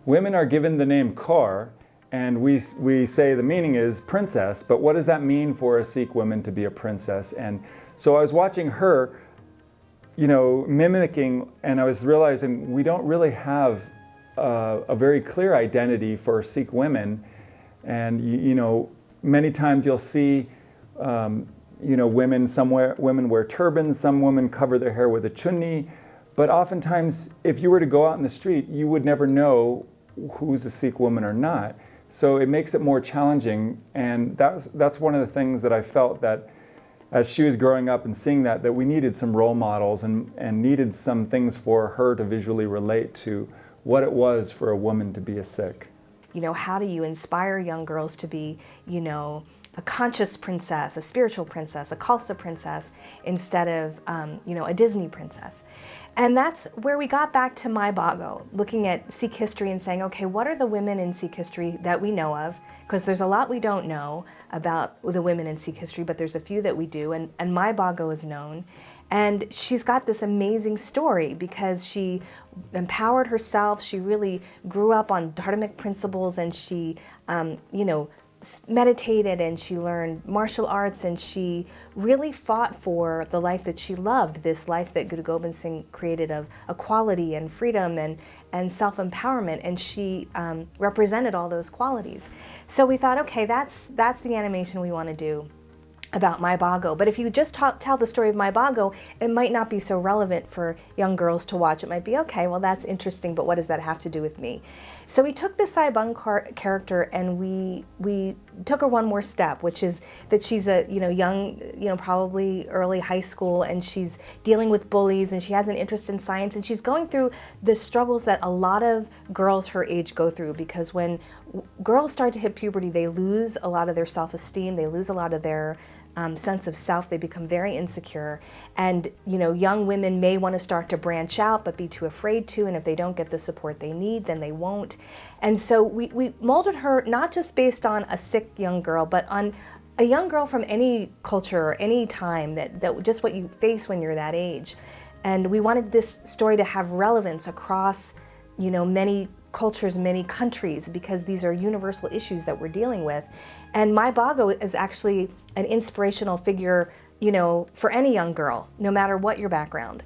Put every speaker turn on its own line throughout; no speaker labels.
women are given the name KAUR, and we say the meaning is princess, but what does that mean for a Sikh woman to be a princess? And so I was watching her, mimicking, and I was realizing we don't really have a very clear identity for Sikh women. And many times you'll see women wear turbans, some women cover their hair with a chunni, but oftentimes if you were to go out in the street, you would never know who's a Sikh woman or not. So it makes it more challenging, and that's one of the things that I felt that as she was growing up and seeing that we needed some role models and needed some things for her to visually relate to what it was for a woman to be a Sikh.
How do you inspire young girls to be, a conscious princess, a spiritual princess, a Khalsa princess, instead of, a Disney princess? And that's where we got back to Mai Bhago, looking at Sikh history and saying, okay, what are the women in Sikh history that we know of? Because there's a lot we don't know about the women in Sikh history, but there's a few that we do, and Mai Bhago is known. And she's got this amazing story because she empowered herself, she really grew up on dharmic principles, and she, meditated, and she learned martial arts, and she really fought for the life that she loved, this life that Guru Gobind Singh created of equality and freedom and self-empowerment, and she represented all those qualities. So we thought, okay, that's the animation we want to do about Mai Bhago. But if you just tell the story of Mai Bhago, it might not be so relevant for young girls to watch. It might be, okay, well, that's interesting, but what does that have to do with me? So we took the Saibhang character and we took her one more step, which is that she's a young, probably early high school, and she's dealing with bullies, and she has an interest in science, and she's going through the struggles that a lot of girls her age go through, because when girls start to hit puberty, they lose a lot of their self-esteem, they lose a lot of their sense of self, they become very insecure, and young women may want to start to branch out but be too afraid to, and if they don't get the support they need, then they won't. And so we molded her not just based on a Sikh young girl, but on a young girl from any culture or any time, that just what you face when you're that age. And we wanted this story to have relevance across many cultures, many countries, because these are universal issues that we're dealing with. And Mai Bhago is actually an inspirational figure, for any young girl, no matter what your background.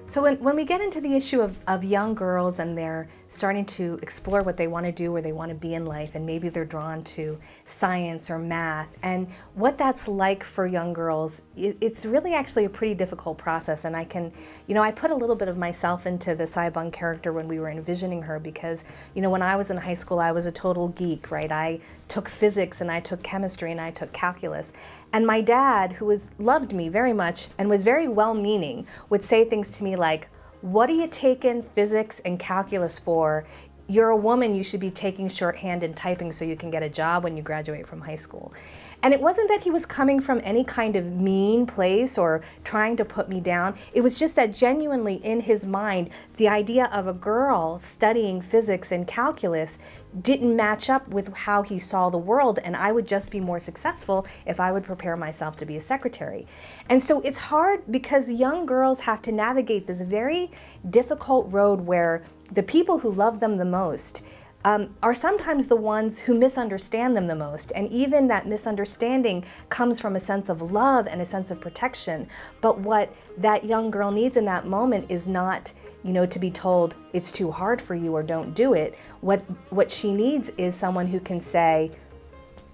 So when we get into the issue of young girls and they're starting to explore what they want to do, where they want to be in life, and maybe they're drawn to science or math, and what that's like for young girls, it's really actually a pretty difficult process. And I can, I put a little bit of myself into the Saibhang character when we were envisioning her, because, when I was in high school, I was a total geek, right? I took physics, and I took chemistry, and I took calculus. And my dad, who loved me very much and was very well-meaning, would say things to me like, "What are you taking physics and calculus for? You're a woman, you should be taking shorthand and typing so you can get a job when you graduate from high school." And it wasn't that he was coming from any kind of mean place or trying to put me down. It was just that genuinely in his mind, the idea of a girl studying physics and calculus didn't match up with how he saw the world, and I would just be more successful if I would prepare myself to be a secretary. And so it's hard because young girls have to navigate this very difficult road where the people who love them the most are sometimes the ones who misunderstand them the most. And even that misunderstanding comes from a sense of love and a sense of protection. But what that young girl needs in that moment is not, to be told it's too hard for you or don't do it. What she needs is someone who can say,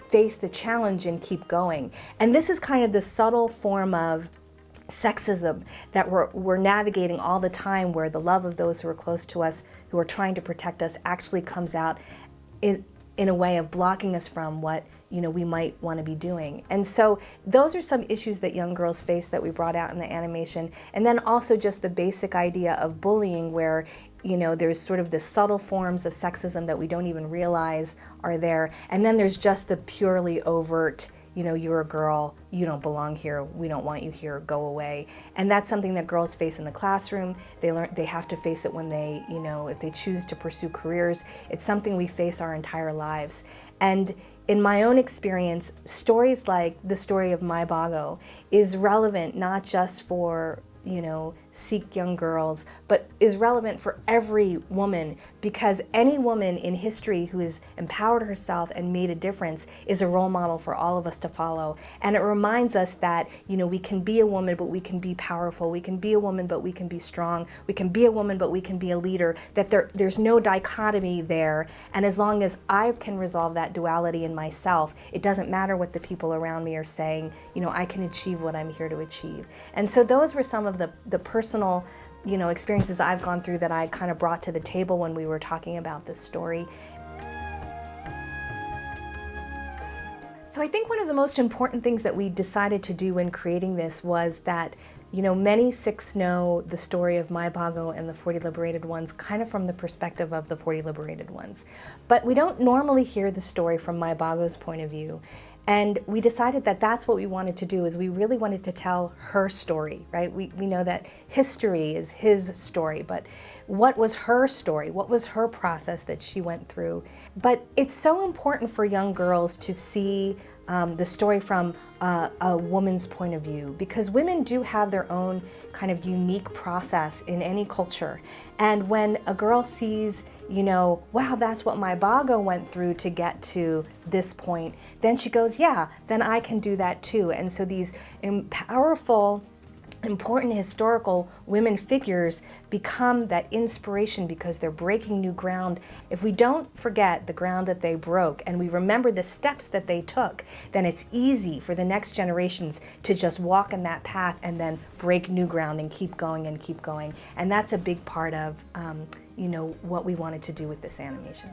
face the challenge and keep going. And this is kind of the subtle form of sexism that we're navigating all the time, where the love of those who are close to us, who are trying to protect us, actually comes out in a way of blocking us from what we might want to be doing. And so those are some issues that young girls face that we brought out in the animation. And then also just the basic idea of bullying, where there's sort of the subtle forms of sexism that we don't even realize are there. And then there's just the purely overt, you're a girl, you don't belong here, we don't want you here, go away. And that's something that girls face in the classroom. They have to face it when they, if they choose to pursue careers. It's something we face our entire lives. And in my own experience, stories like the story of Mai Bhago is relevant not just for, Sikh young girls, but is relevant for every woman, because any woman in history who has empowered herself and made a difference is a role model for all of us to follow. And it reminds us that, you know, we can be a woman, but we can be powerful. We can be a woman, but we can be strong. We can be a woman, but we can be a leader. That there's no dichotomy there. And as long as I can resolve that duality in myself, it doesn't matter what the people around me are saying. You know, I can achieve what I'm here to achieve. And so those were some of the personal, you know, experiences I've gone through that I kind of brought to the table when we were talking about this story. So I think one of the most important things that we decided to do in creating this was that, you know, many Sikhs know the story of Mai Bhago and the 40 liberated ones kind of from the perspective of the 40 liberated ones. But we don't normally hear the story from Mai Bhago's point of view. And we decided that that's what we wanted to do, is we really wanted to tell her story, right? We know that history is his story, but what was her story? What was her process that she went through? But it's so important for young girls to see the story from a woman's point of view, because women do have their own kind of unique process in any culture. And when a girl sees, you know, wow, that's what Mai Bhago went through to get to this point, then she goes, yeah, then I can do that too. And so these powerful, important historical women figures become that inspiration because they're breaking new ground. If we don't forget the ground that they broke and we remember the steps that they took, then it's easy for the next generations to just walk in that path and then break new ground and keep going and keep going. And that's a big part of you know, what we wanted to do with this animation.